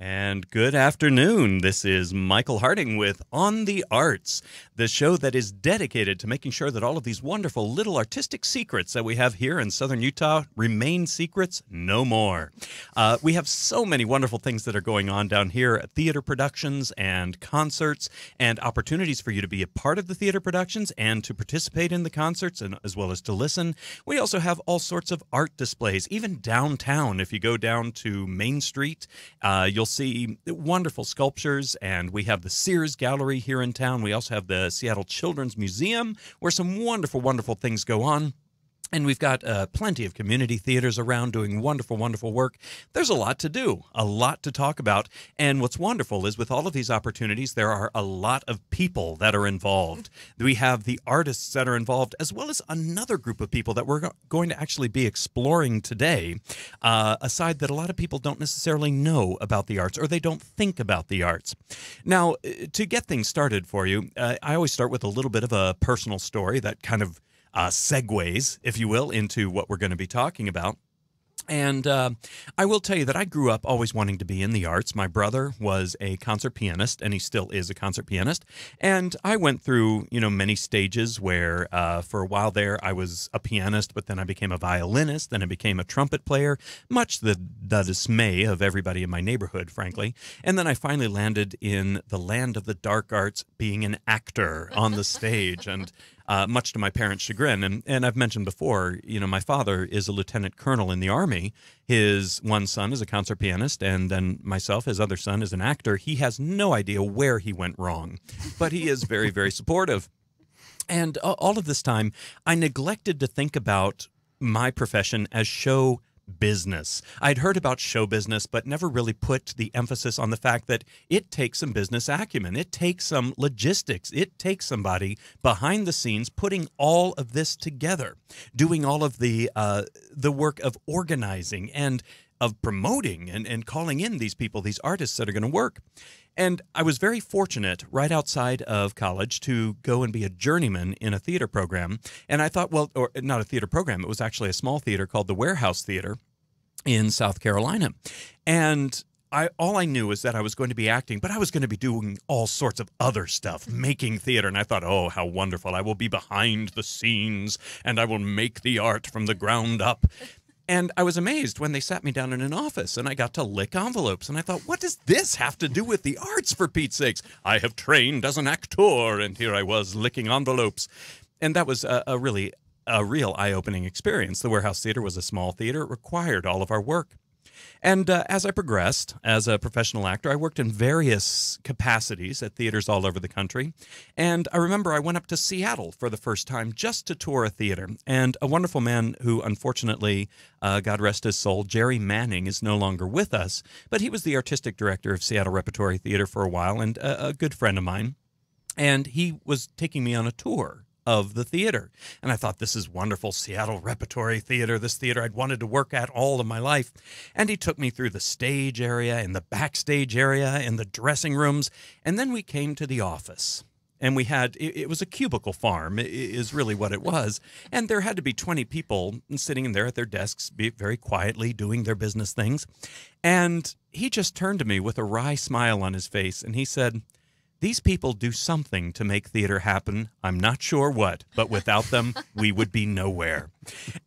And good afternoon. This is Michael Harding with On the Arts, the show that is dedicated to making sure that all of these wonderful little artistic secrets that we have here in southern Utah remain secrets no more. We have so many wonderful things that are going on down here at theater productions and concerts and opportunities for you to be a part of the theater productions and to participate in the concerts and as well as to listen. We also have all sorts of art displays, even downtown. If you go down to Main Street, you'll see wonderful sculptures, and we have the Sears Gallery here in town. We also have the Seattle Children's Museum, where some wonderful, wonderful things go on. And we've got plenty of community theaters around doing wonderful, wonderful work. There's a lot to do, a lot to talk about. And what's wonderful is with all of these opportunities, there are a lot of people that are involved. We have the artists that are involved, as well as another group of people that we're going to actually be exploring today, a side that a lot of people don't necessarily know about the arts, or they don't think about the arts. Now, to get things started for you, I always start with a little bit of a personal story that kind of segues, if you will, into what we're going to be talking about. And I will tell you that I grew up always wanting to be in the arts. My brother was a concert pianist, and he still is a concert pianist. And I went through, many stages where for a while there I was a pianist, but then I became a violinist, then I became a trumpet player, much the dismay of everybody in my neighborhood, frankly. And then I finally landed in the land of the dark arts, being an actor on the stage. And much to my parents' chagrin. And I've mentioned before, my father is a lieutenant colonel in the Army. His one son is a concert pianist, and then myself, his other son, is an actor. He has no idea where he went wrong, but he is very, very supportive. And all of this time, I neglected to think about my profession as show business. I'd heard about show business, but never really put the emphasis on the fact that it takes some business acumen. It takes some logistics. It takes somebody behind the scenes putting all of this together, doing all of the work of organizing and of promoting and calling in these people, these artists that are going to work. And I was very fortunate right outside of college to go and be a journeyman in a theater program. And I thought, well, or not a theater program, it was actually a small theater called the Warehouse Theater in South Carolina. And all I knew is that I was going to be acting, but I was going to be doing all sorts of other stuff, making theater. And I thought, oh, how wonderful. I will be behind the scenes and I will make the art from the ground up. And I was amazed when they sat me down in an office and I got to lick envelopes. And I thought, what does this have to do with the arts, for Pete's sakes? I have trained as an actor, and here I was licking envelopes. And that was a real eye-opening experience. The Warehouse Theater was a small theater. It required all of our work. And as I progressed as a professional actor, I worked in various capacities at theaters all over the country. And I remember I went up to Seattle for the first time just to tour a theater. And a wonderful man who, unfortunately, God rest his soul, Jerry Manning, is no longer with us. But he was the artistic director of Seattle Repertory Theater for a while and a good friend of mine. And he was taking me on a tour of the theater. And I thought, this is wonderful, Seattle Repertory Theater, this theater I'd wanted to work at all of my life. And he took me through the stage area and the backstage area and the dressing rooms. And then we came to the office. And we had, it was a cubicle farm, is really what it was. And there had to be 20 people sitting in there at their desks, very quietly doing their business things. And he just turned to me with a wry smile on his face. And he said, these people do something to make theater happen. I'm not sure what, but without them, we would be nowhere.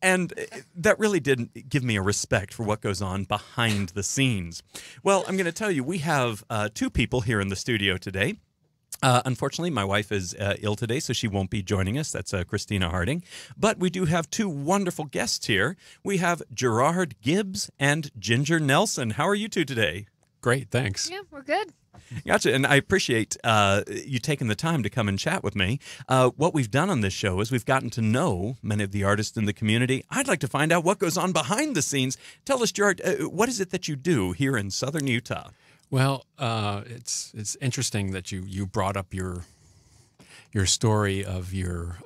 And that really did give me a respect for what goes on behind the scenes. Well, I'm going to tell you, we have two people here in the studio today. Unfortunately, my wife is ill today, so she won't be joining us. That's Christina Harding. But we do have two wonderful guests here. We have Gerard Gibbs and Ginger Nelson. How are you two today? Great, thanks. Yeah, we're good. Gotcha, and I appreciate you taking the time to come and chat with me. What we've done on this show is we've gotten to know many of the artists in the community. I'd like to find out what goes on behind the scenes. Tell us, Gerard, what is it that you do here in southern Utah? Well, it's interesting that you brought up your story of your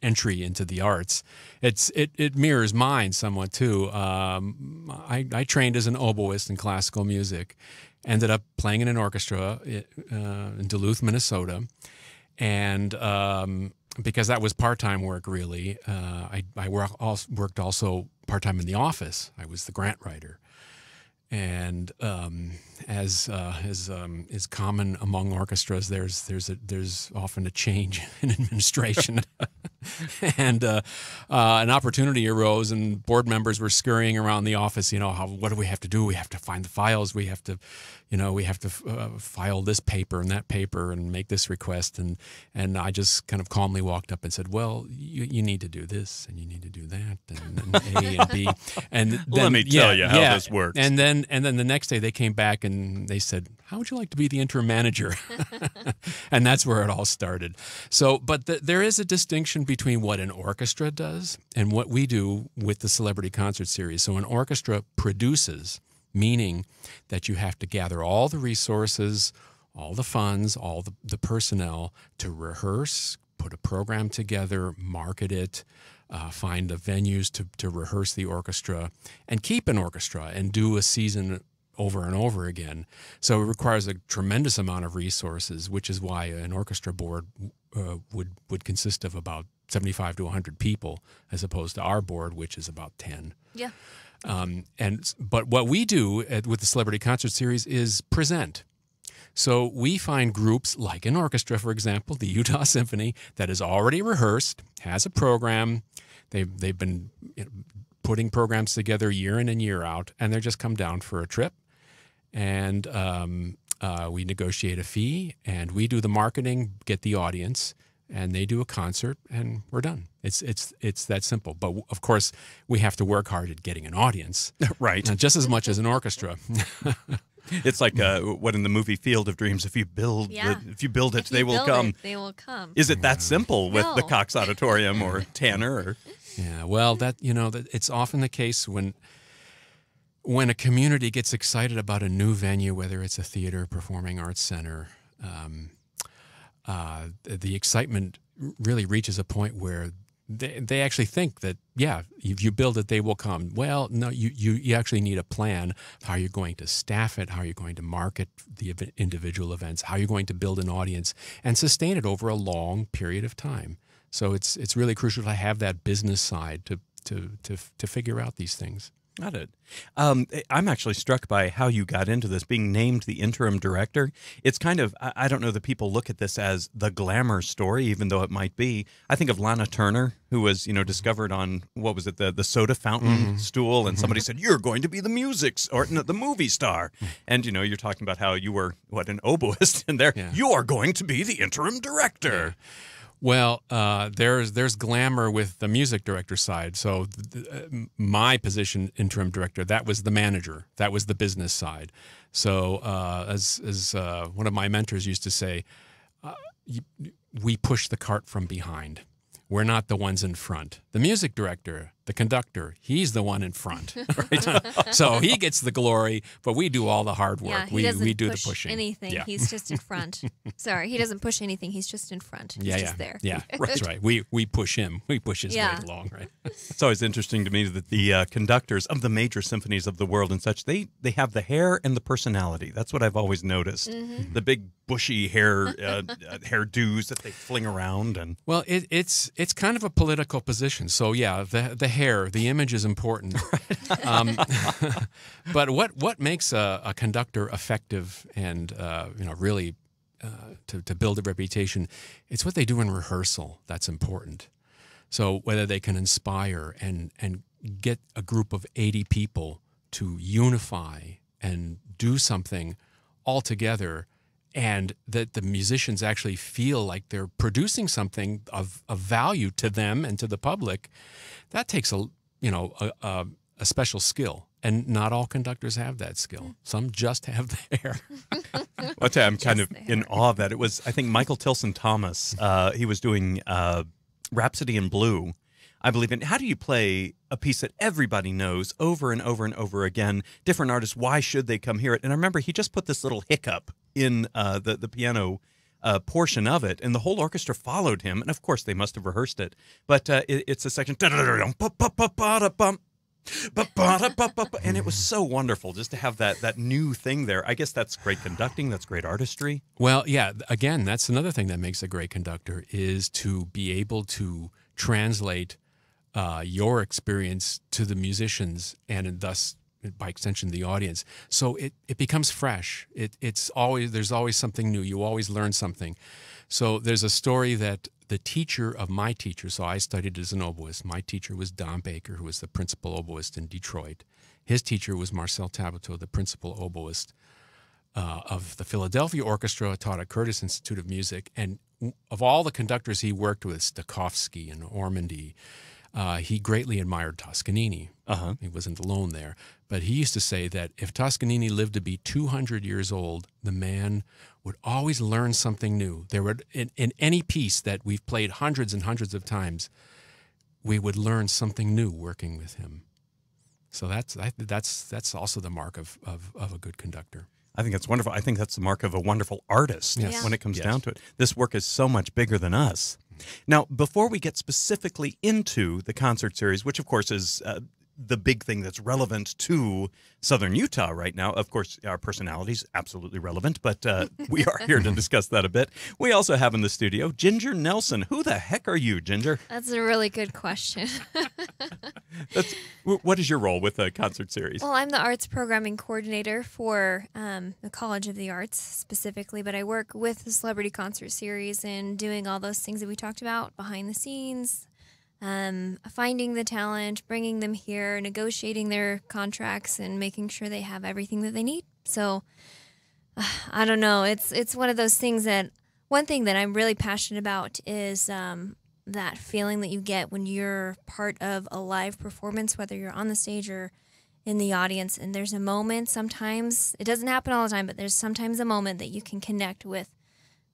entry into the arts. It mirrors mine somewhat too. I trained as an oboist in classical music. Ended up playing in an orchestra in Duluth, Minnesota, and because that was part-time work, really, I worked also part-time in the office. I was the grant writer, And as is common among orchestras, there's often a change in administration, and an opportunity arose, and board members were scurrying around the office. What do we have to do? We have to find the files. We have to, file this paper and that paper and make this request. And I just kind of calmly walked up and said, well, you need to do this and you need to do that and A and B. And then, let me tell you how this works. And then the next day they came back and they said, how would you like to be the interim manager? And that's where it all started. So, but there is a distinction between what an orchestra does and what we do with the Celebrity Concert Series. So an orchestra produces, meaning that you have to gather all the resources, all the funds, all the personnel to rehearse, put a program together, market it, find the venues to rehearse the orchestra, and keep an orchestra and do a season over and over again. So it requires a tremendous amount of resources, which is why an orchestra board would consist of about 75 to 100 people, as opposed to our board, which is about 10. Yeah. But what we do with the Celebrity Concert Series is present. So we find groups like an orchestra, for example, the Utah Symphony, that is already rehearsed, has a program. They've been putting programs together year in and year out, and they're just come down for a trip. And we negotiate a fee, and we do the marketing, get the audience, and they do a concert, and we're done. It's that simple. But of course, we have to work hard at getting an audience, right? Just as much as an orchestra. It's like what in the movie Field of Dreams? If you build it, they will come. They will come. Is it that simple with No. the Cox Auditorium or Tanner? Or... Yeah. Well, that it's often the case when a community gets excited about a new venue, whether it's a theater, performing arts center. The excitement really reaches a point where they actually think that, yeah, if you build it, they will come. Well, no, you actually need a plan of how you're going to staff it, how you're going to market the individual events, how you're going to build an audience and sustain it over a long period of time. So it's really crucial to have that business side to figure out these things. Got it. I'm actually struck by how you got into this, being named the interim director. It's kind of, I don't know that people look at this as the glamour story, even though it might be. I think of Lana Turner, who was, discovered on, what was it, the soda fountain stool, and somebody said, you're going to be the the movie star. And, you're talking about how you were, an oboist, and there, you are going to be the interim director. Yeah. Well, there's glamour with the music director side. So my position, interim director, that was the manager. That was the business side. So as one of my mentors used to say, we push the cart from behind. We're not the ones in front. The music director, the conductor, he's the one in front. Right? So he gets the glory, but we do all the hard work. Yeah, he doesn't we do push the pushing. anything. Yeah. He's just in front. Sorry, he doesn't push anything. He's just in front. He's just there. Yeah, that's right. We push him. We push his weight along, right? It's always interesting to me that the conductors of the major symphonies of the world and such, they have the hair and the personality. That's what I've always noticed. Mm-hmm. The big bushy hairdos that they fling around. And well, it's kind of a political position. So yeah, the hair, the image is important. But what makes a conductor effective and really to build a reputation, it's what they do in rehearsal that's important. So whether they can inspire and get a group of 80 people to unify and do something all together, and that the musicians actually feel like they're producing something of value to them and to the public, that takes a special skill. And not all conductors have that skill. Some just have the hair. I'll tell you, I'm kind of in awe of that. It was, I think, Michael Tilson Thomas. He was doing Rhapsody in Blue, I believe in. How do you play a piece that everybody knows over and over and over again? Different artists, why should they come hear it? And I remember he just put this little hiccup in the piano portion of it, and the whole orchestra followed him. And of course, they must have rehearsed it. But it's a section, and it was so wonderful just to have that new thing there. I guess that's great conducting. That's great artistry. Well, yeah. Again, that's another thing that makes a great conductor is to be able to translate your experience to the musicians and thus by extension the audience. So it becomes fresh. There's always something new. You always learn something. So there's a story that the teacher of my teacher, so I studied as an oboist. My teacher was Don Baker, who was the principal oboist in Detroit. His teacher was Marcel Tabato, the principal oboist of the Philadelphia Orchestra, taught at Curtis Institute of Music. And of all the conductors he worked with, Stokowski and Ormandy, he greatly admired Toscanini. He wasn't alone there. But he used to say that if Toscanini lived to be 200 years old, the man would always learn something new. There would, in any piece that we've played hundreds and hundreds of times, we would learn something new working with him. So that's also the mark of a good conductor. I think that's wonderful. I think that's the mark of a wonderful artist when it comes down to it. This work is so much bigger than us. Now, before we get specifically into the concert series, which of course is the big thing that's relevant to Southern Utah right now, of course, our personality's absolutely relevant, but we are here to discuss that a bit. We also have in the studio Ginger Nelson. Who the heck are you, Ginger? That's a really good question. What is your role with the concert series? Well, I'm the arts programming coordinator for the College of the Arts specifically, but I work with the Celebrity Concert Series and doing all those things that we talked about behind the scenes, finding the talent, bringing them here, negotiating their contracts, and making sure they have everything that they need. So, I don't know. It's one of those things that, one thing that I'm really passionate about is that feeling that you get when you're part of a live performance, whether you're on the stage or in the audience, and there's a moment, sometimes, it doesn't happen all the time, but there's sometimes a moment that you can connect with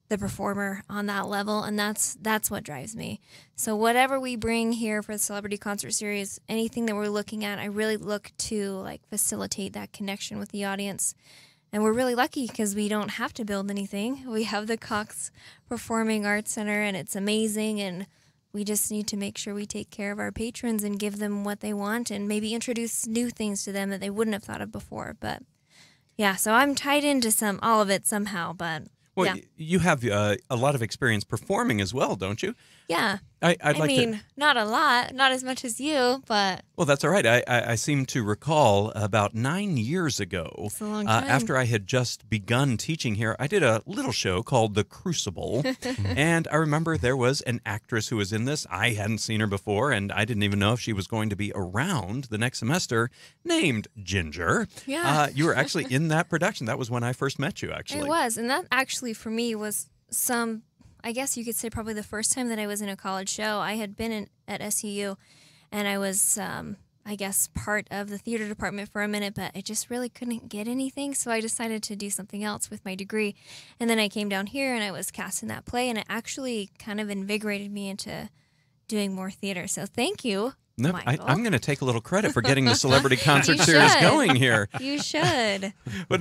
the performer on that level, and that's what drives me. So whatever we bring here for the Celebrity Concert Series, anything that we're looking at, I really look to facilitate that connection with the audience. And we're really lucky because we don't have to build anything. We have the Cox Performing Arts Center, and it's amazing, and we just need to make sure we take care of our patrons and give them what they want and maybe introduce new things to them that they wouldn't have thought of before. But yeah, so I'm tied into all of it somehow, but well, yeah. You have a lot of experience performing as well, don't you? Yeah. I mean, not a lot, not as much as you, but... Well, that's all right. I seem to recall about 9 years ago, it's a long time. After I had just begun teaching here, I did a little show called The Crucible, and I remember there was an actress who was in this. I hadn't seen her before, and I didn't even know if she was going to be around the next semester, named Ginger. Yeah. You were actually in that production. That was when I first met you, actually. It was, and that actually, for me, was I guess you could say probably the first time that I was in a college show. I had been at SUU, and I was, I guess, part of the theater department for a minute, but I just really couldn't get anything, so I decided to do something else with my degree. And then I came down here, and I was cast in that play, and it actually kind of invigorated me into doing more theater. So thank you. No, I'm going to take a little credit for getting the Celebrity Concert You Series should. going here. You should. But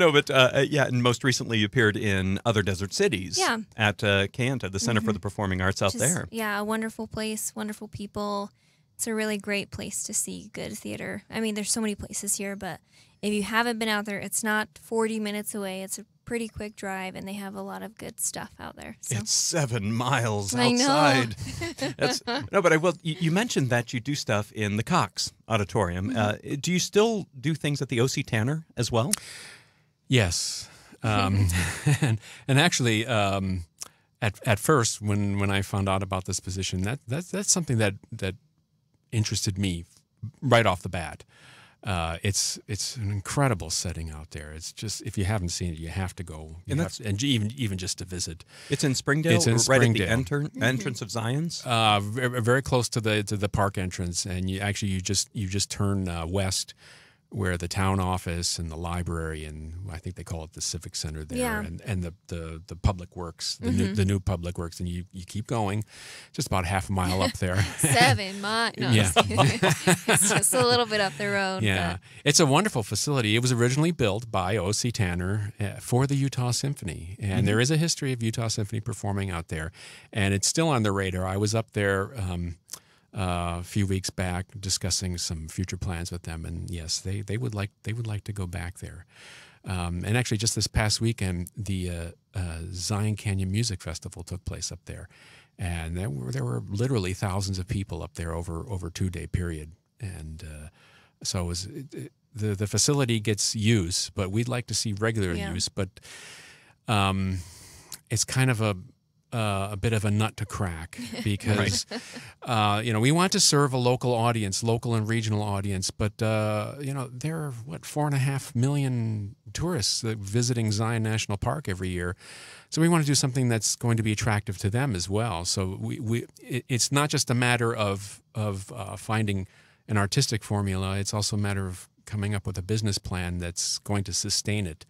yeah, and most recently you appeared in Other Desert Cities at CANTA, the Center for the Performing Arts out there. Yeah, a wonderful place, wonderful people. It's a really great place to see good theater. I mean, there's so many places here, but if you haven't been out there, it's not 40 minutes away. It's a pretty quick drive, and they have a lot of good stuff out there. So. It's 7 miles I outside. No, but I will. You mentioned that you do stuff in the Cox Auditorium. Do you still do things at the O.C. Tanner as well? Yes, and actually, at first, when I found out about this position, that's something that interested me right off the bat. It's an incredible setting out there. It's just, if you haven't seen it, you have to go. And even just to visit. It's in Springdale. It's in right Springdale. at the entrance of Zion's. Very close to the park entrance, and you just turn west, where the town office and the library and I think they call it the Civic Center there, and the Public Works, the new Public Works, and you keep going, just about half a mile up there. 7 miles. No, Yeah. It's just a little bit up the road. Yeah, but. It's a wonderful facility. It was originally built by O.C. Tanner for the Utah Symphony, and there is a history of Utah Symphony performing out there, and it's still on the radar. I was up there a few weeks back discussing some future plans with them, and yes, they would like to go back there. And actually, just this past weekend, the Zion Canyon Music Festival took place up there, and there were literally thousands of people up there over a 2-day period, and so the facility gets use, but we'd like to see regular use. But it's kind of a bit of a nut to crack because we want to serve a local audience, local and regional audience, but there are 4.5 million tourists visiting Zion National Park every year, so we want to do something that's going to be attractive to them as well. So it's not just a matter of finding an artistic formula; it's also a matter of coming up with a business plan that's going to sustain it.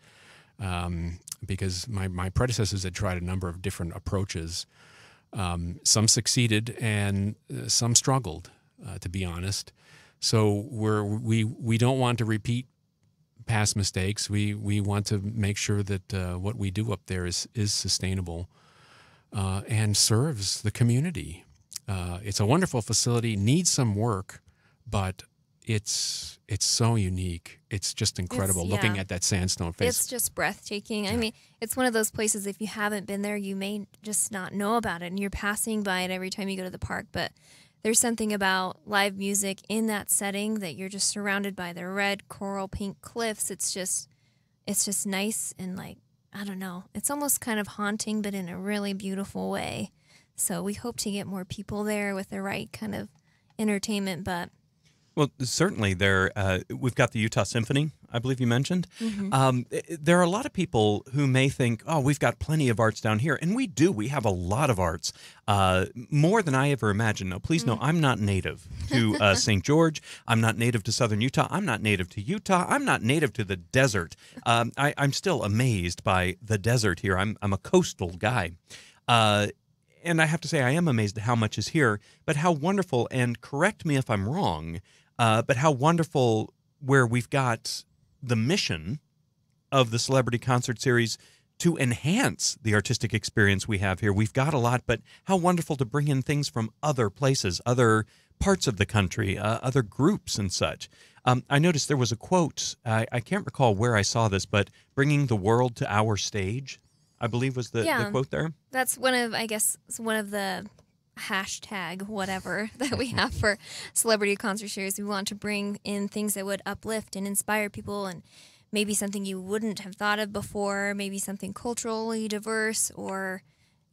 Because my predecessors had tried a number of different approaches. Some succeeded and some struggled, to be honest. So we don't want to repeat past mistakes. We want to make sure that what we do up there is sustainable and serves the community. It's a wonderful facility, needs some work, but it's so unique. It's just incredible looking at that sandstone face. It's just breathtaking. Yeah. I mean, it's one of those places, if you haven't been there, you may just not know about it, and you're passing by it every time you go to the park. But there's something about live music in that setting that you're just surrounded by the red coral pink cliffs. It's just nice and, like, I don't know. It's almost kind of haunting, but in a really beautiful way. So we hope to get more people there with the right kind of entertainment, but... Well, certainly we've got the Utah Symphony, I believe you mentioned. Mm-hmm. There are a lot of people who may think, oh, we've got plenty of arts down here. And we do. We have a lot of arts, more than I ever imagined. Now, please know, I'm not native to St. George. I'm not native to southern Utah. I'm not native to Utah. I'm not native to the desert. I'm still amazed by the desert here. I'm a coastal guy. And I have to say, I am amazed at how much is here, but how wonderful, and correct me if I'm wrong, but how wonderful where we've got the mission of the Celebrity Concert Series to enhance the artistic experience we have here. We've got a lot, but how wonderful to bring in things from other places, other parts of the country, other groups and such. I noticed there was a quote, I can't recall where I saw this, but bringing the world to our stage, I believe was the quote there. That's one of the hashtag whatever that we have for Celebrity Concert Series. We want to bring in things that would uplift and inspire people, and maybe something you wouldn't have thought of before, maybe something culturally diverse, or,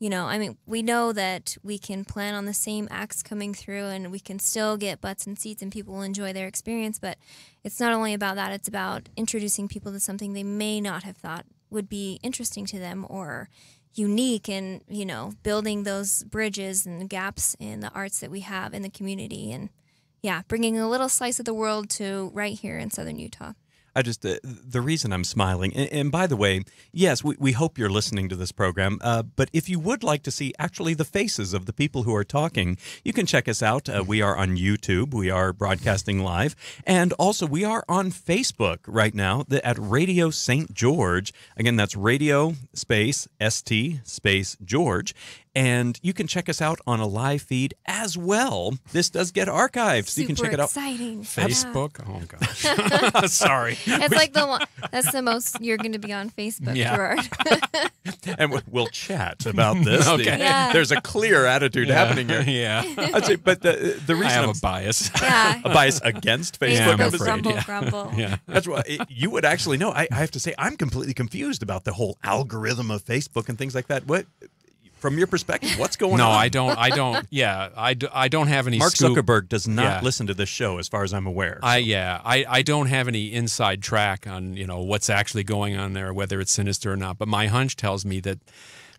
I mean, we know that we can plan on the same acts coming through and we can still get butts and seats and people will enjoy their experience, but it's not only about that, it's about introducing people to something they may not have thought would be interesting to them or unique, and building those bridges and gaps in the arts that we have in the community, and bringing a little slice of the world to right here in southern Utah. I just, the reason I'm smiling, and by the way, yes, we hope you're listening to this program, but if you would like to see actually the faces of the people who are talking, you can check us out. We are on YouTube. We are broadcasting live. And also, we are on Facebook right now at Radio St. George. Again, that's Radio space ST space George. And you can check us out on a live feed as well. This does get archived, so you can check it out. Exciting. Facebook? Yeah. Oh, gosh. Sorry. It's like that's the most you're going to be on Facebook, Gerard. And we'll chat about this. Okay. There's a clear attitude happening here. Yeah. I'd say, but the reason I have a bias. Yeah. A bias against Facebook. I'm afraid. Grumble. Yeah. That's why you would actually know. I have to say, I'm completely confused about the whole algorithm of Facebook and things like that. What? From your perspective, what's going on? No, I don't. Yeah, I don't have any. Mark scoop. Zuckerberg does not listen to this show, as far as I'm aware. So. I don't have any inside track on what's actually going on there, whether it's sinister or not. But my hunch tells me that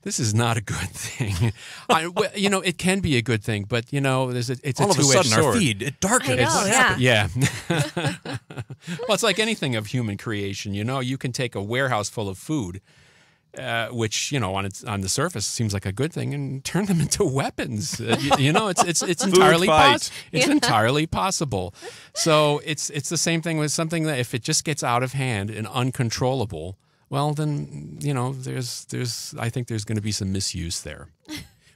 this is not a good thing. It can be a good thing, but it's all a of a two-edged sudden sword. Our feed it darkens. What happened? Yeah. Well, it's like anything of human creation. You can take a warehouse full of food. Which on the surface seems like a good thing, and turn them into weapons. It's entirely it's entirely possible. So it's the same thing with something that if it just gets out of hand and uncontrollable, well then I think there's going to be some misuse there.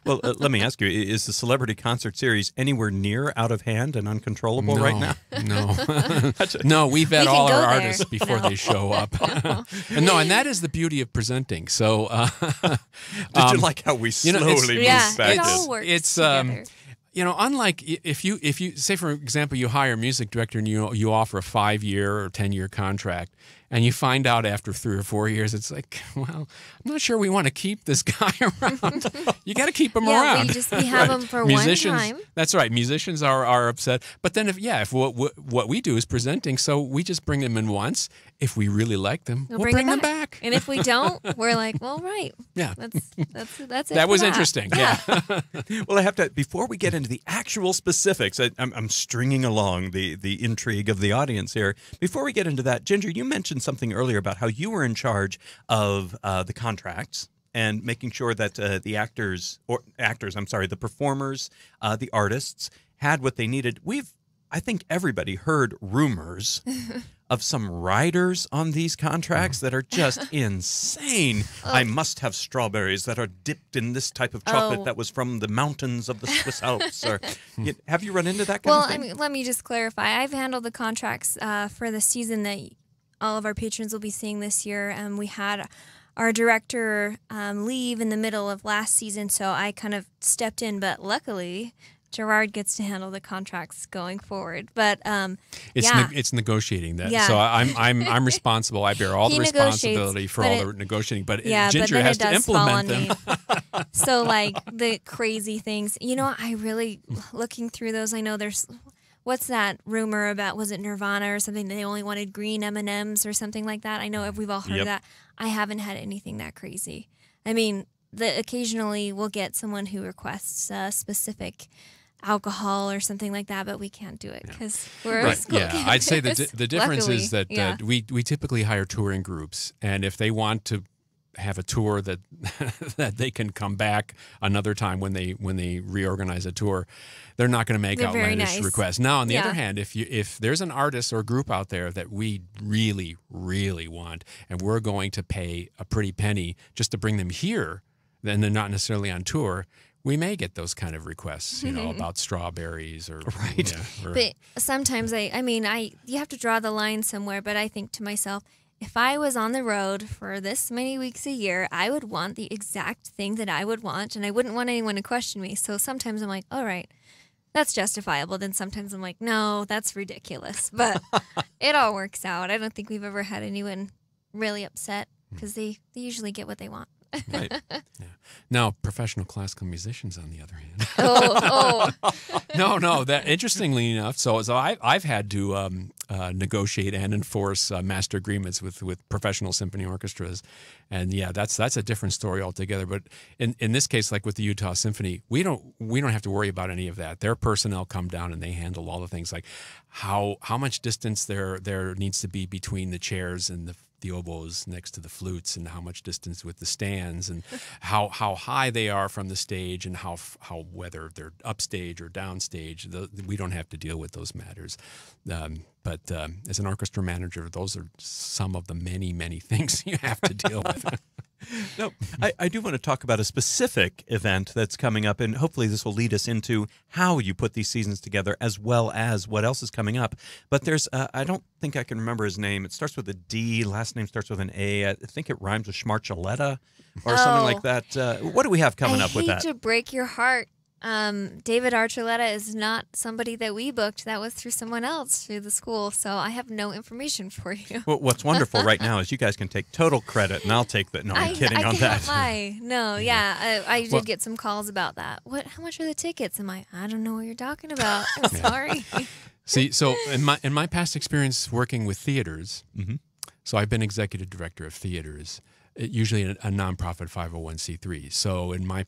Well, let me ask you: is the Celebrity Concert Series anywhere near out of hand and uncontrollable right now? No, no. We vet all our artists before they show up. And that is the beauty of presenting. So, did you like how we slowly moved back? It all works together. Unlike if you say, for example, you hire a music director and you offer a 5-year or 10-year contract, and you find out after 3 or 4 years, it's like, well, I'm not sure we want to keep this guy around. You got to keep him around. We have him for one time. That's right. Musicians are upset. But then if what we do is presenting, so we just bring them in once. If we really like them, we'll bring them back. And if we don't, we're like, well, right. Yeah. That's it. That was interesting. Yeah. Well, I have to, before we get into the actual specifics, I'm stringing along the intrigue of the audience here. Before we get into that, Ginger, you mentioned something earlier about how you were in charge of the contracts and making sure that the the performers, the artists had what they needed. I think everybody heard rumors of some riders on these contracts that are just insane. I must have strawberries that are dipped in this type of chocolate that was from the mountains of the Swiss Alps. Or have you run into that kind of thing? Well, let me just clarify. I've handled the contracts for the season that all of our patrons will be seeing this year. We had our director leave in the middle of last season, so I kind of stepped in. But luckily, Gerard gets to handle the contracts going forward, but it's negotiating that. Yeah. So I'm responsible. I bear all the responsibility for all the negotiating, but Ginger has to implement them. So like the crazy things, I really looking through those. I know there's what's that rumor about? Was it Nirvana or something? They only wanted green M&Ms or something like that. I know we've all heard of that. I haven't had anything that crazy. I mean, occasionally we'll get someone who requests a specific alcohol or something like that, but we can't do it because we're school campus. I'd say the difference is that we typically hire touring groups, and if they want to have a tour that that they can come back another time when they reorganize a tour, they're not going to make outlandish requests. Now, on the other hand, if there's an artist or group out there that we really, really want, and we're going to pay a pretty penny just to bring them here, then they're not necessarily on tour, we may get those kind of requests, about strawberries or right. But sometimes you have to draw the line somewhere. But I think to myself, if I was on the road for this many weeks a year, I would want the exact thing that I would want, and I wouldn't want anyone to question me. So sometimes I'm like, all right, that's justifiable. Then sometimes I'm like, no, that's ridiculous. But it all works out. I don't think we've ever had anyone really upset because they usually get what they want. Right. Yeah. Now, professional classical musicians, on the other hand. No. That interestingly enough, so I've had to negotiate and enforce master agreements with professional symphony orchestras, and that's a different story altogether. But in this case, like with the Utah Symphony, we don't have to worry about any of that. Their personnel come down and they handle all the things like how much distance there needs to be between the chairs and the oboes next to the flutes, and how much distance with the stands, and how high they are from the stage, and how whether they're upstage or downstage. We don't have to deal with those matters. But as an orchestra manager, those are some of the many, many things you have to deal with. No, I do want to talk about a specific event that's coming up, and hopefully this will lead us into how you put these seasons together as well as what else is coming up. But there's, I don't think I can remember his name. It starts with a D, last name starts with an A. I think it rhymes with Schmarchaletta or something like that. What do we have coming up with that? I hate to break your heart. David Archuleta is not somebody that we booked. That was through someone else through the school. So I have no information for you. Well, what's wonderful right now is you guys can take total credit, and I'll take the. No, I'm kidding on that. I can't lie. No, I did get some calls about that. How much are the tickets? I don't know what you're talking about. I'm sorry. See, so in my past experience working with theaters, so I've been executive director of theaters, usually a nonprofit 501c3. So in my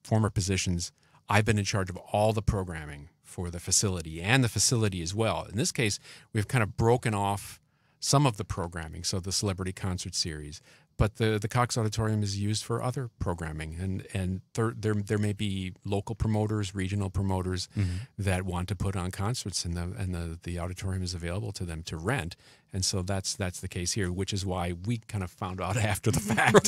former positions, I've been in charge of all the programming for the facility and the facility as well. In this case, we've kind of broken off some of the programming, so the celebrity concert series, but the Cox Auditorium is used for other programming, and there may be local promoters, regional promoters that want to put on concerts, and the auditorium is available to them to rent, And so that's the case here, which is why we kind of found out after the fact.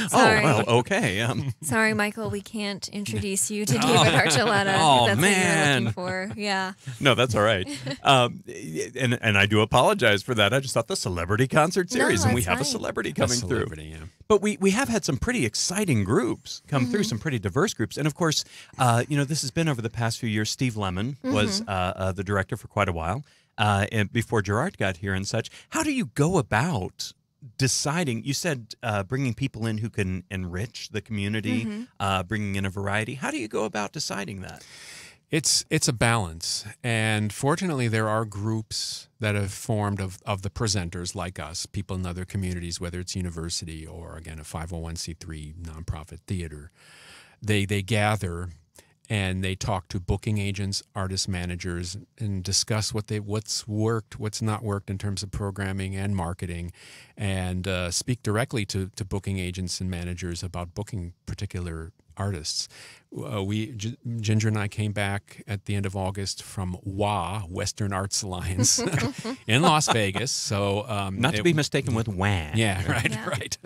Sorry. Oh, well, okay. Sorry, Michael, we can't introduce you to David Archuleta. Oh, That's man. what you're looking for. Yeah. No, that's all right. And I do apologize for that. I just thought the celebrity concert series, and we it's have a fine. celebrity A coming through. celebrity, yeah. But we have had some pretty exciting groups come through, some pretty diverse groups. And, of course, this has been over the past few years. Steve Lemon was the director for quite a while and before Gerard got here and such. How do you go about deciding? You said bringing people in who can enrich the community, bringing in a variety. How do you go about deciding that? It's a balance, and fortunately there are groups that have formed of the presenters like us, people in other communities, whether it's university or, again, a 501c3 nonprofit theater. They gather and they talk to booking agents, artist managers, and discuss what's worked, what's not worked in terms of programming and marketing, and speak directly to booking agents and managers about booking particular artists. Ginger and I came back at the end of August from WA, Western Arts Alliance, in Las Vegas. So Not to be mistaken with WAN. yeah, right.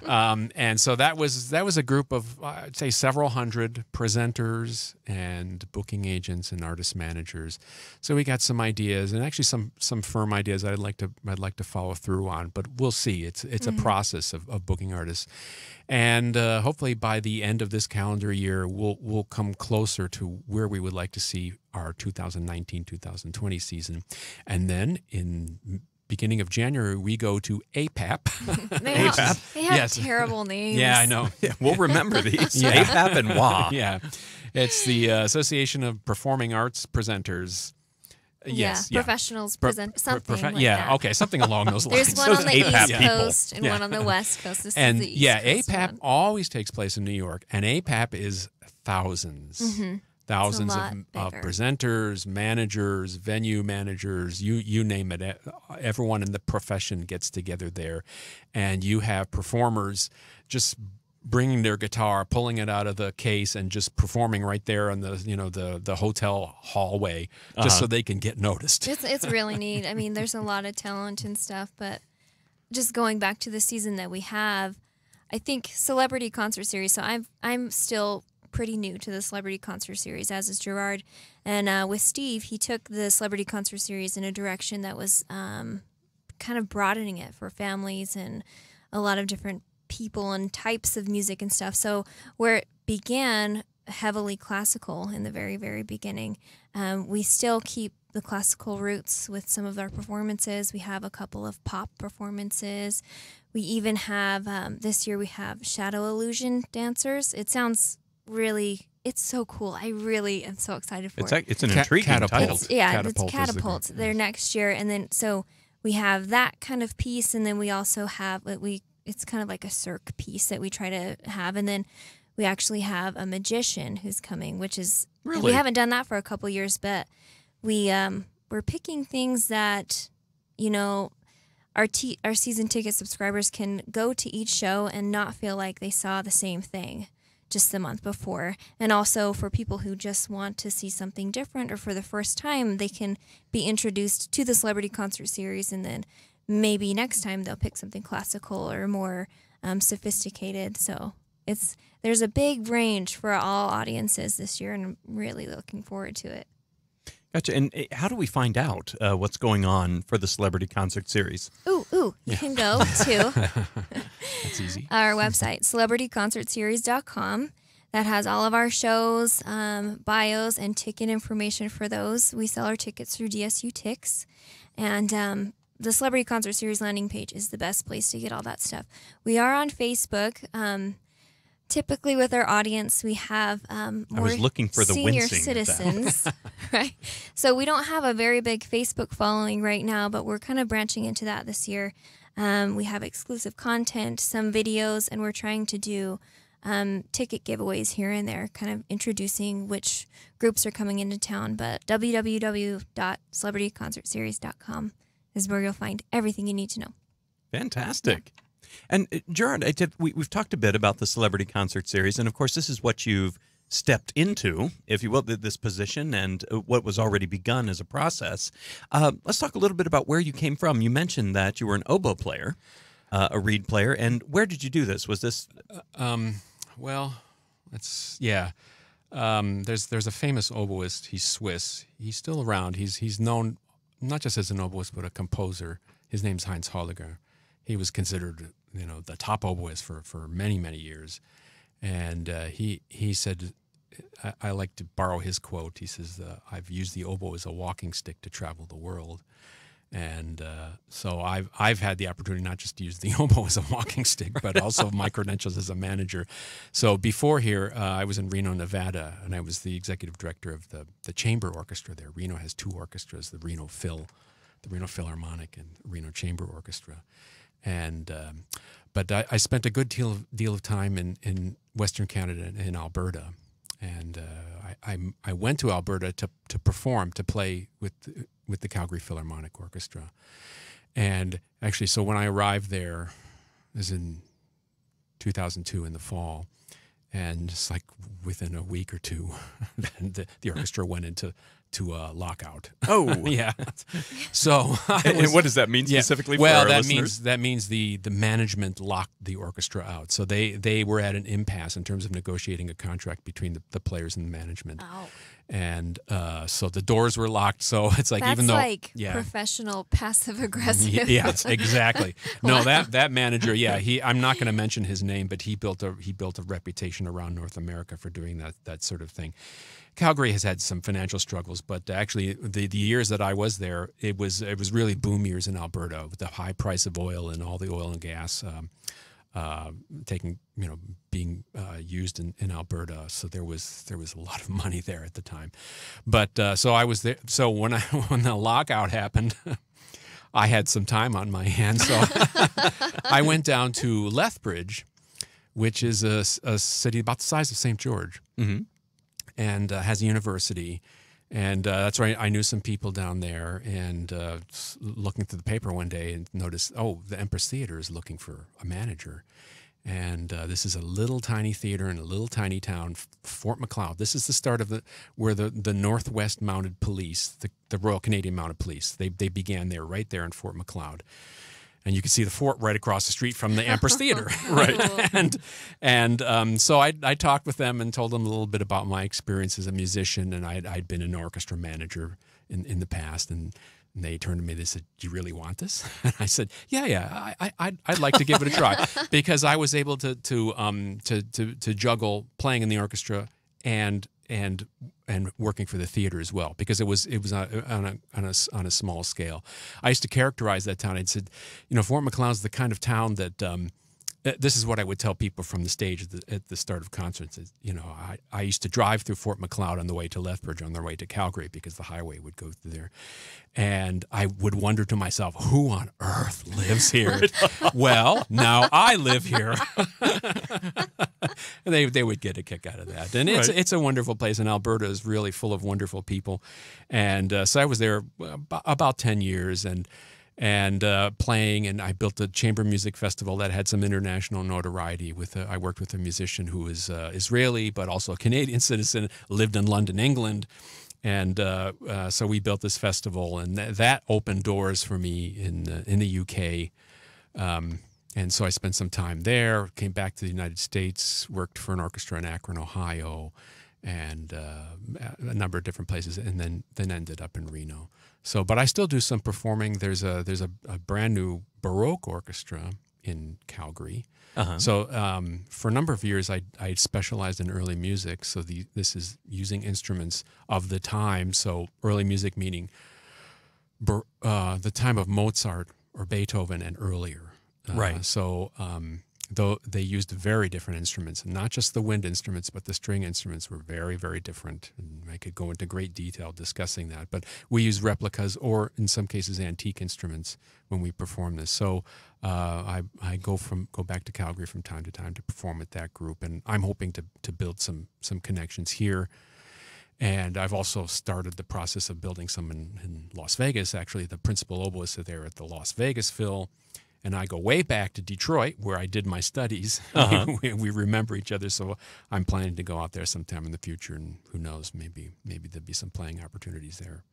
And so that was a group of, I'd say, several hundred presenters and booking agents and artist managers. So we got some ideas, and actually some firm ideas I'd like to follow through on. But we'll see. It's a process of booking artists, and hopefully by the end of this calendar year, we'll come closer to where we would like to see our 2019-2020 season, and then in beginning of January, we go to APAP. They have Yes. terrible names. Yeah, I know. Yeah, we'll remember these. Yeah. APAP and WA. Yeah, it's the Association of Performing Arts Presenters. Yes, yeah. Professionals present something like yeah, that. okay, something along those lines. There's one on the APAP East people. Coast and Yeah. one on the West Coast. This And is the East yeah, Coast APAP one. always takes place in New York, and APAP is thousands. Thousands lot of bigger. presenters, managers, venue managers, you name it. Everyone in the profession gets together there, and you have performers just bringing their guitar, pulling it out of the case, and just performing right there in the hotel hallway, just so they can get noticed. It's really neat. I mean, there's a lot of talent and stuff, but just going back to the season that we have, I think Celebrity Concert Series. So I'm still pretty new to the Celebrity Concert Series, as is Gerard. And with Steve, he took the Celebrity Concert Series in a direction that was kind of broadening it for families and a lot of different people and types of music and stuff. So where it began heavily classical in the very, very beginning, we still keep the classical roots with some of our performances. We have a couple of pop performances. We even have, this year we have shadow illusion dancers. It sounds really, it's so cool. I really am so excited for it. It's an intriguing title. It's Catapult is the Catapult. group. They're next year. And then, so we have that kind of piece. And then we also have, it's kind of like a cirque piece that we try to have. And then we actually have a magician who's coming, which is, Really? we haven't done that for a couple years, but we're picking things that, our season ticket subscribers can go to each show and not feel like they saw the same thing just the month before. And also for people who just want to see something different, or for the first time, they can be introduced to the Celebrity Concert Series, and then maybe next time they'll pick something classical or more sophisticated. So there's a big range for all audiences this year, and I'm really looking forward to it. Gotcha. And how do we find out what's going on for the Celebrity Concert Series? You can go to That's easy. our website, celebrityconcertseries.com. That has all of our shows, bios, and ticket information for those. We sell our tickets through DSU Tix. And the Celebrity Concert Series landing page is the best place to get all that stuff. We are on Facebook. Typically with our audience, we have more was looking for the senior wincing with that. citizens, right? So we don't have a very big Facebook following right now, but we're kind of branching into that this year. We have exclusive content, some videos, and we're trying to do ticket giveaways here and there, kind of introducing which groups are coming into town. But www.celebrityconcertseries.com is where you'll find everything you need to know. Fantastic. And Gerard, we've talked a bit about the Celebrity Concert Series, and of course, this is what you've stepped into, if you will, this position and what was already begun as a process. Let's talk a little bit about where you came from. You mentioned that you were an oboe player, a reed player, and where did you do this? Was this? Well, yeah. There's a famous oboist. He's Swiss. He's still around. He's known not just as an oboist but a composer. His name's Heinz Holliger. He was considered the top oboist for many years. And he said, I like to borrow his quote. He says, "I've used the oboe as a walking stick to travel the world." And so I've had the opportunity not just to use the oboe as a walking stick, but also my credentials as a manager. So before here, I was in Reno, Nevada, and I was the executive director of the chamber orchestra there. Reno has two orchestras: the Reno Philharmonic and Reno Chamber Orchestra. And but I spent a good deal of time in Western Canada, in Alberta, and I went to Alberta to perform, to play with the Calgary Philharmonic Orchestra. And actually, so when I arrived there, it was in 2002 in the fall, and just like within a week or two, then the orchestra went into lockout. Oh, yeah. So, and what does that mean specifically? Well, for our that listeners? means the management locked the orchestra out. So they were at an impasse in terms of negotiating a contract between the players and the management. Oh. And so the doors were locked. So it's like, That's even though like professional passive aggressive. yeah, exactly. No, that manager, I'm not going to mention his name, but he built a reputation around North America for doing that sort of thing. Calgary has had some financial struggles, but actually the years that I was there, it was really boom years in Alberta with the high price of oil and all the oil and gas being used in Alberta. So there was a lot of money there at the time. But so I was there. So when the lockout happened, I had some time on my hands. So I went down to Lethbridge, which is a city about the size of St. George. Mm-hmm. And has a university, and that's right. I knew some people down there, and looking through the paper one day and noticed, the Empress Theater is looking for a manager, and this is a little tiny theater in a little tiny town, Fort Macleod. This is the start of where the Northwest Mounted Police, the Royal Canadian Mounted Police, they began there, right there in Fort Macleod. And you could see the fort right across the street from the Empress Theater, right? And so I talked with them and told them a little bit about my experience as a musician, and I'd been an orchestra manager in the past, and they turned to me. They said, "Do you really want this?" And I said, "Yeah, I'd like to give it a try," because I was able to juggle playing in the orchestra and working for the theater as well, because it was on a small scale. I used to characterize that town. I'd said, Fort Macleod's the kind of town that this is what I would tell people from the stage at the start of concerts. I used to drive through Fort Macleod on the way to Lethbridge, on the way to Calgary, because the highway would go through there. And I would wonder to myself, who on earth lives here? Well, now I live here. They would get a kick out of that. And it's a wonderful place, and Alberta is really full of wonderful people. And so I was there about 10 years, and playing, and I built a chamber music festival that had some international notoriety. I worked with a musician who was Israeli but also a Canadian citizen, lived in London, England, and so we built this festival, and that opened doors for me in the UK. And so I spent some time there, came back to the United States, worked for an orchestra in Akron, Ohio, and a number of different places, and then ended up in Reno. So, but I still do some performing. There's a brand new Baroque orchestra in Calgary. Uh-huh. So for a number of years, I specialized in early music. So this is using instruments of the time. So early music meaning the time of Mozart or Beethoven and earlier. Right. So though they used very different instruments, and not just the wind instruments, but the string instruments were very, very different. And I could go into great detail discussing that. But we use replicas, or in some cases antique instruments, when we perform this. So I go back to Calgary from time to time to perform with that group, and I'm hoping to build some connections here. And I've also started the process of building some in Las Vegas. Actually, the principal oboists are there at the Las Vegas Phil. and I go way back to Detroit where I did my studies. We remember each other, so I'm planning to go out there sometime in the future, and who knows, maybe there'll be some playing opportunities there.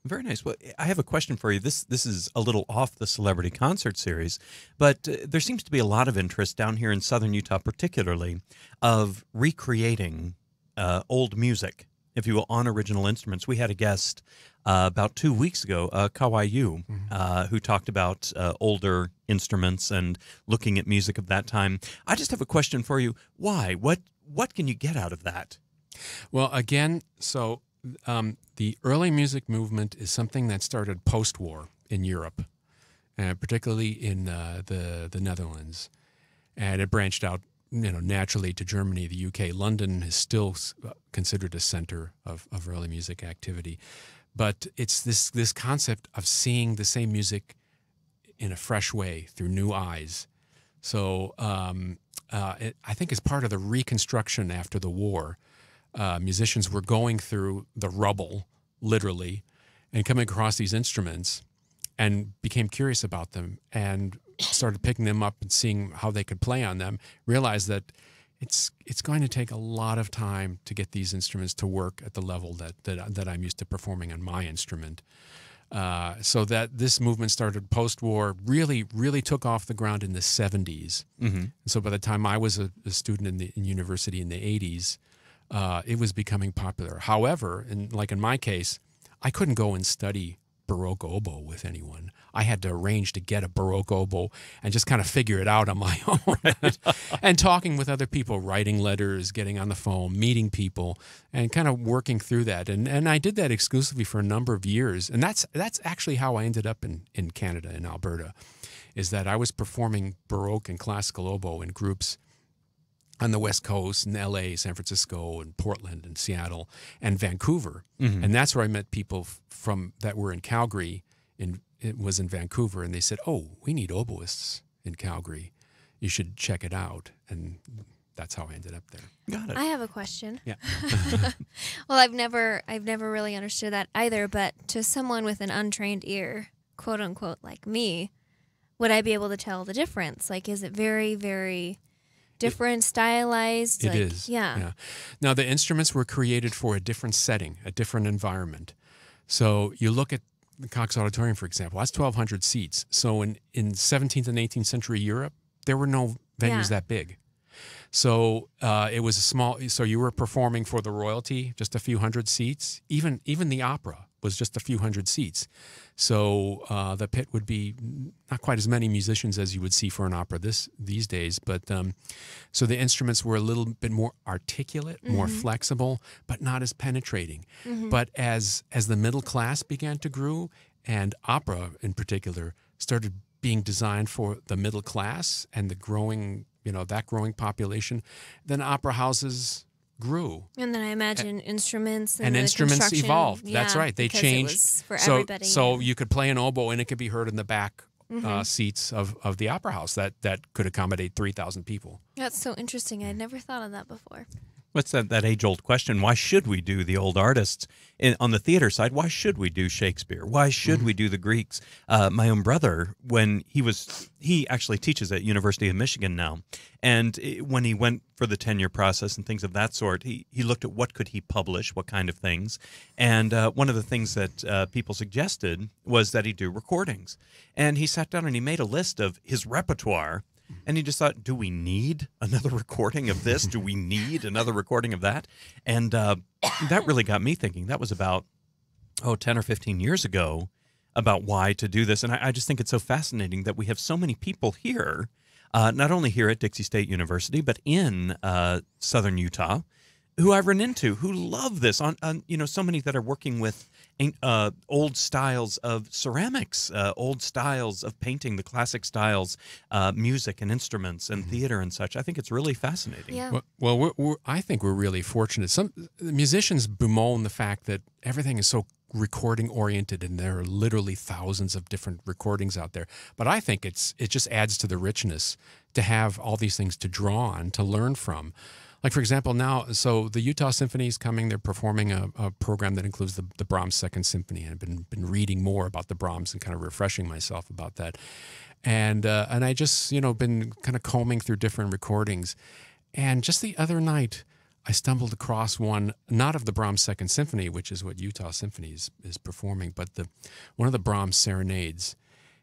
Very nice. Well, I have a question for you. This is a little off the celebrity concert series, but there seems to be a lot of interest down here in southern Utah, particularly, of recreating old music, if you will, on original instruments. We had a guest about 2 weeks ago, Kawaii, who talked about older instruments and looking at music of that time. I just have a question for you. Why? What can you get out of that? Well, again, so the early music movement is something that started post-war in Europe, particularly in the Netherlands, and it branched out, naturally to Germany, the UK. London is still considered a center of early music activity, but it's this concept of seeing the same music in a fresh way through new eyes. So I think as part of the reconstruction after the war, musicians were going through the rubble, literally, and coming across these instruments and became curious about them and started picking them up and seeing how they could play on them, realized that it's going to take a lot of time to get these instruments to work at the level that I'm used to performing on my instrument. So that this movement started post-war, really took off the ground in the 70s. Mm-hmm. So by the time I was a student in university in the 80s, it was becoming popular. However, like in my case, I couldn't go and study Baroque oboe with anyone. I had to arrange to get a Baroque oboe and just kind of figure it out on my own. And talking with other people, writing letters, getting on the phone, meeting people, and kind of working through that. And I did that exclusively for a number of years. And that's actually how I ended up in Canada, in Alberta, is that I was performing Baroque and classical oboe in groups on the West Coast, in LA, San Francisco, and Portland, and Seattle, and Vancouver. Mm-hmm. And that's where I met people from that were in Calgary, it was in Vancouver, and they said, "Oh, we need oboists in Calgary. You should check it out." And that's how I ended up there. Got it. I have a question. Yeah. Well, I've never really understood that either, but to someone with an untrained ear, quote unquote, like me, would I be able to tell the difference? Like, is it very, very different, stylized? It is. Yeah. Now, the instruments were created for a different setting, a different environment. So you look at the Cox Auditorium, for example, that's 1,200 seats. So in 17th and 18th century Europe, there were no venues that big. So it was a small, so you were performing for the royalty, just a few hundred seats. Even the opera was just a few hundred seats. So the pit would be not quite as many musicians as you would see for an opera these days. But so the instruments were a little bit more articulate, more flexible, but not as penetrating. But as the middle class began to grow, and opera in particular started being designed for the middle class and the growing, that growing population, then opera houses grew. And then I imagine instruments and instruments evolved. Yeah, that's right. They changed. It was for everybody. So you could play an oboe and it could be heard in the back seats of the opera house that could accommodate 3,000 people. That's so interesting. I'd never thought of that before. What's that age-old question? Why should we do the old artists? On the theater side, why should we do Shakespeare? Why should we do the Greeks? My own brother, when he actually teaches at University of Michigan now, and when he went for the tenure process and things of that sort, he looked at what could he publish, what kind of things, and one of the things that people suggested was that he do recordings. And he sat down and he made a list of his repertoire. And he just thought, do we need another recording of this? Do we need another recording of that? And that really got me thinking. That was about, 10 or 15 years ago, about why to do this. And I just think it's so fascinating that we have so many people here, not only here at Dixie State University, but in southern Utah, who I've run into, who love this. On so many that are working with old styles of ceramics, old styles of painting, the classic styles, music and instruments and theater and such. I think it's really fascinating. Yeah. Well, I think we're really fortunate. Some musicians bemoan the fact that everything is so recording oriented and there are literally thousands of different recordings out there. But I think it just adds to the richness to have all these things to draw on, to learn from. Like, for example, now, so the Utah Symphony is coming. They're performing a program that includes the Brahms Second Symphony. And I've been reading more about the Brahms and kind of refreshing myself about that. And I just, been kind of combing through different recordings. And just the other night, I stumbled across one, not of the Brahms Second Symphony, which is what Utah Symphony is performing, but one of the Brahms serenades.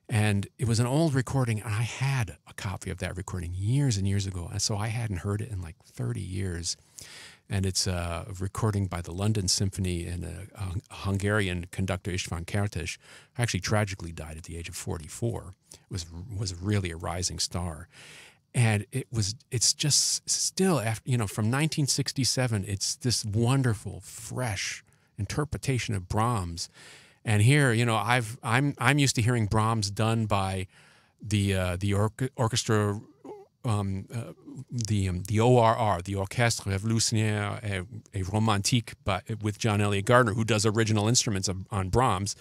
And it was an old recording, and I had a copy of that recording years and years ago. And so I hadn't heard it in like 30 years. And it's a recording by the London Symphony and a Hungarian conductor, István Kertész, who actually tragically died at the age of 44. Was really a rising star. And it's just still, after, from 1967, it's this wonderful, fresh interpretation of Brahms. And here, I'm used to hearing Brahms done by the orchestra, the ORR, the Orchestre Révolutionnaire et Romantique, with John Elliott Gardner, who does original instruments on Brahms,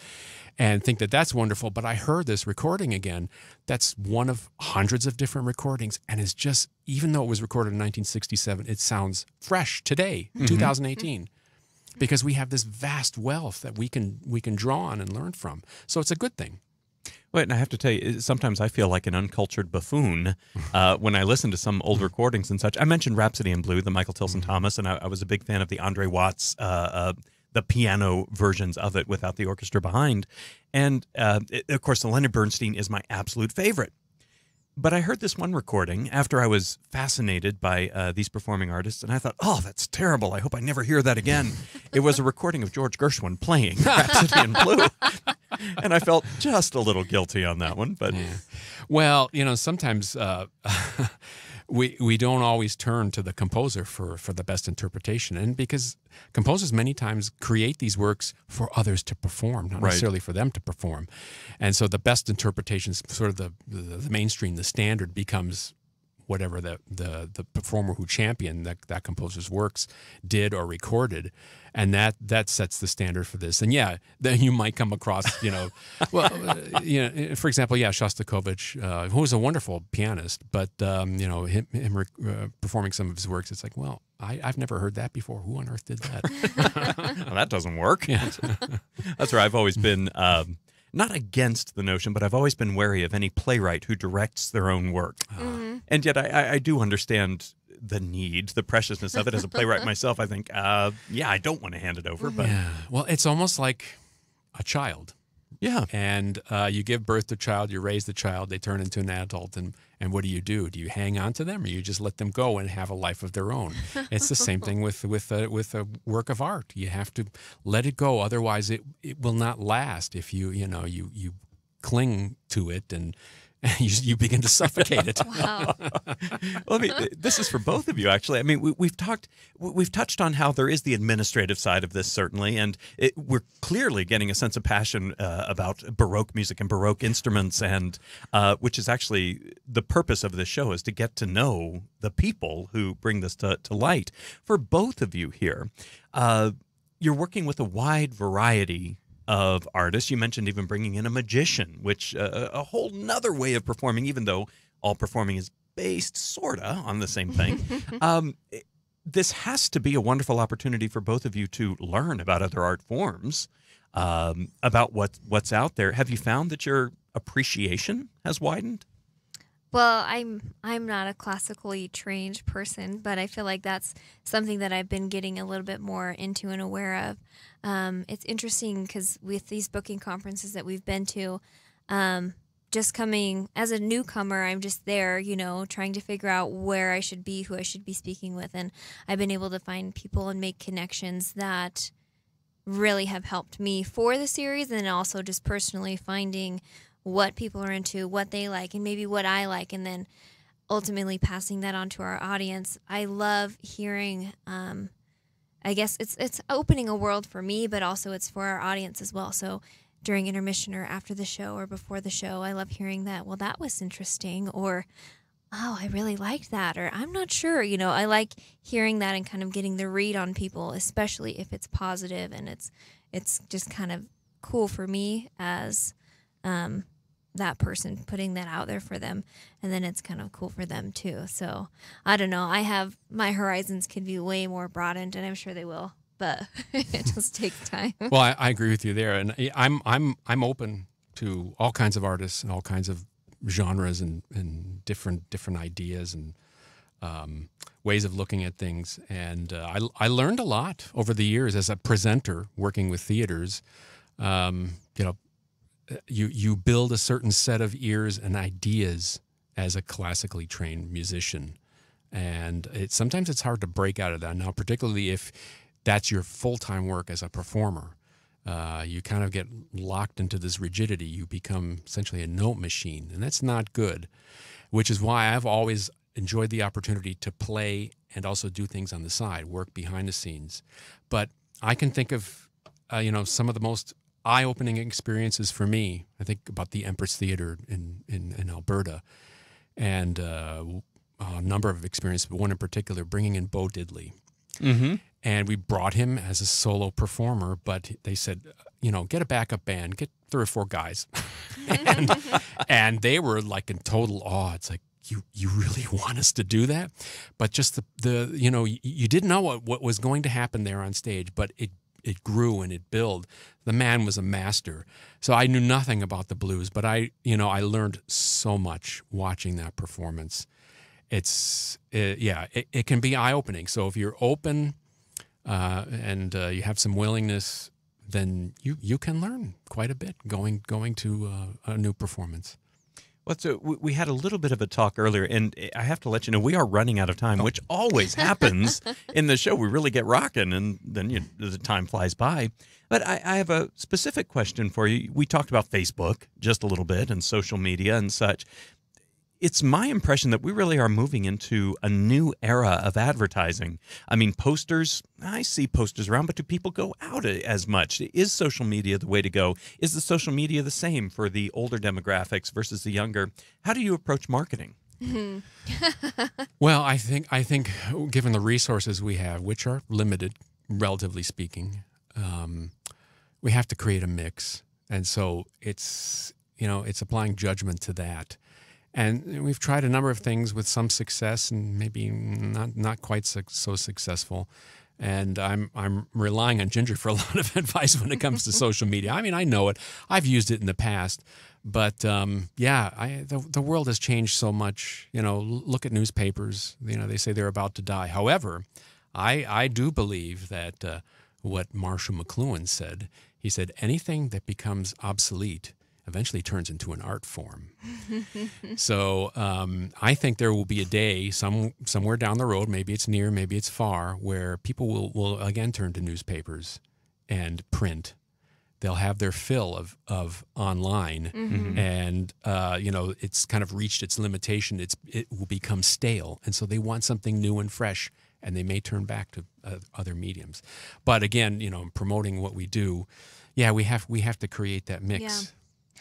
and think that that's wonderful. But I heard this recording again. That's one of hundreds of different recordings, and it's just, even though it was recorded in 1967, it sounds fresh today, 2018. Because we have this vast wealth that we can draw on and learn from. So it's a good thing. Wait, and I have to tell you, sometimes I feel like an uncultured buffoon when I listen to some old recordings and such. I mentioned Rhapsody in Blue, the Michael Tilson Thomas, and I was a big fan of the Andre Watts, the piano versions of it without the orchestra behind. And, of course, the Leonard Bernstein is my absolute favorite. But I heard this one recording after I was fascinated by these performing artists, and I thought, oh, that's terrible. I hope I never hear that again. It was a recording of George Gershwin playing Rhapsody in Blue. And I felt just a little guilty on that one. But Well, sometimes we don't always turn to the composer for the best interpretation. And because composers many times create these works for others to perform, not necessarily for them to perform. And so the best interpretation is sort of the mainstream, the standard becomes whatever the performer who championed that composer's works did or recorded. And that sets the standard for this. And then you might come across, for example, Shostakovich, who was a wonderful pianist, but him performing some of his works, it's like, well, I've never heard that before. Who on earth did that? Well, that doesn't work. Yeah. That's where I've always been not against the notion, but I've always been wary of any playwright who directs their own work. And yet I do understand the need, the preciousness of it. As a playwright myself, I think, I don't want to hand it over. But well, it's almost like a child. Yeah. And you give birth to a child, you raise the child, they turn into an adult, and what do? Do you hang on to them, or you just let them go and have a life of their own? It's the same thing with a work of art. You have to let it go, otherwise it will not last if you cling to it and you begin to suffocate it. Wow. Well, this is for both of you, actually. I mean, we've touched on how there is the administrative side of this, certainly, and we're clearly getting a sense of passion about Baroque music and Baroque instruments, and which is actually the purpose of this show, is to get to know the people who bring this to light. For both of you here, you're working with a wide variety of artists. You mentioned even bringing in a magician, which a whole nother way of performing, even though all performing is based sorta on the same thing. This has to be a wonderful opportunity for both of you to learn about other art forms, about what's out there. Have you found that your appreciation has widened? Well, I'm not a classically trained person, but I feel like that's something that I've been getting a little bit more into and aware of. It's interesting because with these booking conferences that we've been to, just coming as a newcomer, I'm just there, trying to figure out where I should be, who I should be speaking with, and I've been able to find people and make connections that really have helped me for the series, and also just personally finding what people are into, what they like, and maybe what I like, and then ultimately passing that on to our audience. I love hearing, I guess it's opening a world for me, but also it's for our audience as well. So during intermission or after the show or before the show, I love hearing that, well, that was interesting, or, oh, I really liked that, or I'm not sure. I like hearing that and kind of getting the read on people, especially if it's positive, and it's just kind of cool for me as that person putting that out there for them, and then it's kind of cool for them too. So I don't know, my horizons could be way more broadened, and I'm sure they will, but it just takes time. Well, I agree with you there, and I'm open to all kinds of artists and all kinds of genres and different ideas and ways of looking at things. And I learned a lot over the years as a presenter working with theaters. You build a certain set of ears and ideas as a classically trained musician. And sometimes it's hard to break out of that. Now, particularly if that's your full-time work as a performer, you kind of get locked into this rigidity. You become essentially a note machine, and that's not good, which is why I've always enjoyed the opportunity to play and also do things on the side, work behind the scenes. But I can think of, some of the most eye-opening experiences for me. I think about the Empress Theater in Alberta, and a number of experiences, but one in particular, bringing in Bo Diddley. Mm-hmm. And we brought him as a solo performer, but they said, get a backup band, get 3 or 4 guys. and they were like in total awe. It's like, you really want us to do that? But just you didn't know what was going to happen there on stage, but it grew and it built. The man was a master. So I knew nothing about the blues, but I learned so much watching that performance. It can be eye-opening. So if you're open and you have some willingness, then you can learn quite a bit going to a new performance. Well, so we had a little bit of a talk earlier, and I have to let you know we are running out of time, which always happens in the show. We really get rocking, and then the time flies by. But I have a specific question for you. We talked about Facebook just a little bit and social media and such. It's my impression that we really are moving into a new era of advertising. I mean, posters, I see posters around, but do people go out as much? Is social media the way to go? Is the social media the same for the older demographics versus the younger? How do you approach marketing? Well, I think given the resources we have, which are limited, relatively speaking, we have to create a mix. And so it's applying judgment to that. And we've tried a number of things with some success and maybe not quite so successful. And I'm relying on Ginger for a lot of advice when it comes to social media. I mean, I know it. I've used it in the past. But, the world has changed so much. Look at newspapers. They say they're about to die. However, I do believe that what Marshall McLuhan said, he said, anything that becomes obsolete eventually turns into an art form. So I think there will be a day somewhere down the road, maybe it's near, maybe it's far, where people will again turn to newspapers and print. They'll have their fill of online, and it's kind of reached its limitation. It will become stale, and so they want something new and fresh, and they may turn back to other mediums. But again, promoting what we do, we have to create that mix. Yeah.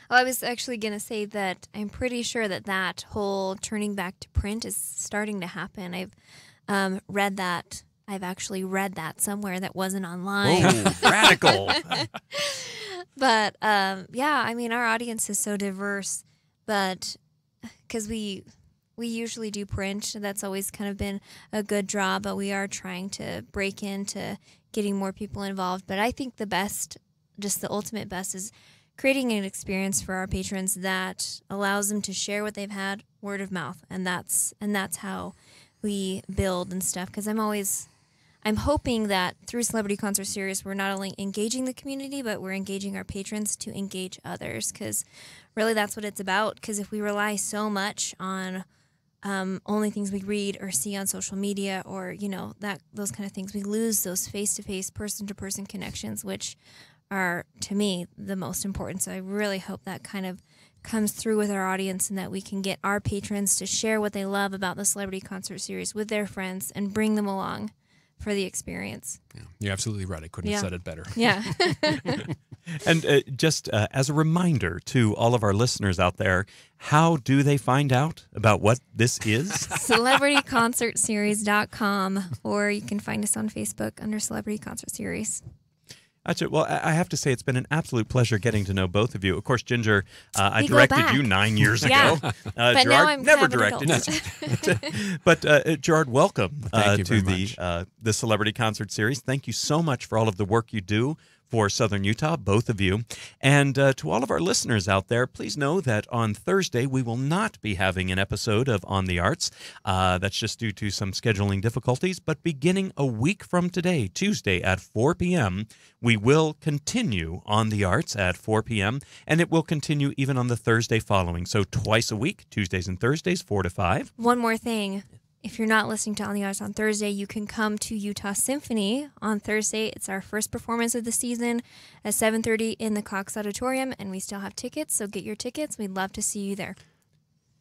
Well, I was actually going to say that I'm pretty sure that whole turning back to print is starting to happen. I've read that. I've actually read that somewhere that wasn't online. Oh, radical. But, I mean, our audience is so diverse, but because we usually do print, that's always kind of been a good draw, but we are trying to break into getting more people involved. But I think the best, just the ultimate best, is creating an experience for our patrons that allows them to share what they've had word of mouth, and that's how we build and stuff. Because I'm hoping that through Celebrity Concert Series, we're not only engaging the community, but we're engaging our patrons to engage others. Because really, that's what it's about. Because if we rely so much on only things we read or see on social media, or those kind of things, we lose those face-to-face, person-to-person connections, which are, to me, the most important. So I really hope that kind of comes through with our audience, and that we can get our patrons to share what they love about the Celebrity Concert Series with their friends and bring them along for the experience. Yeah, you're absolutely right. I couldn't have said it better. Yeah. And just as a reminder to all of our listeners out there, how do they find out about what this is? CelebrityConcertSeries.com, or you can find us on Facebook under Celebrity Concert Series. Gotcha. Well, I have to say it's been an absolute pleasure getting to know both of you. Of course, Ginger, I directed you 9 years ago. But Gerard, now I'm never directed you. But Gerard, welcome Thank you to very much. the Celebrity Concert Series. Thank you so much for all of the work you do for Southern Utah, both of you. And to all of our listeners out there, please know that on Thursday we will not be having an episode of On the Arts. That's just due to some scheduling difficulties. But beginning a week from today, Tuesday at 4 p.m., we will continue On the Arts at 4 p.m., and it will continue even on the Thursday following. So twice a week, Tuesdays and Thursdays, 4 to 5. One more thing. If you're not listening to On the Arts on Thursday, you can come to Utah Symphony on Thursday. It's our first performance of the season at 7:30 in the Cox Auditorium, and we still have tickets, so get your tickets. We'd love to see you there.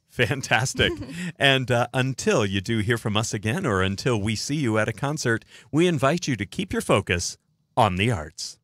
Fantastic. And until you do hear from us again, or until we see you at a concert, we invite you to keep your focus on the arts.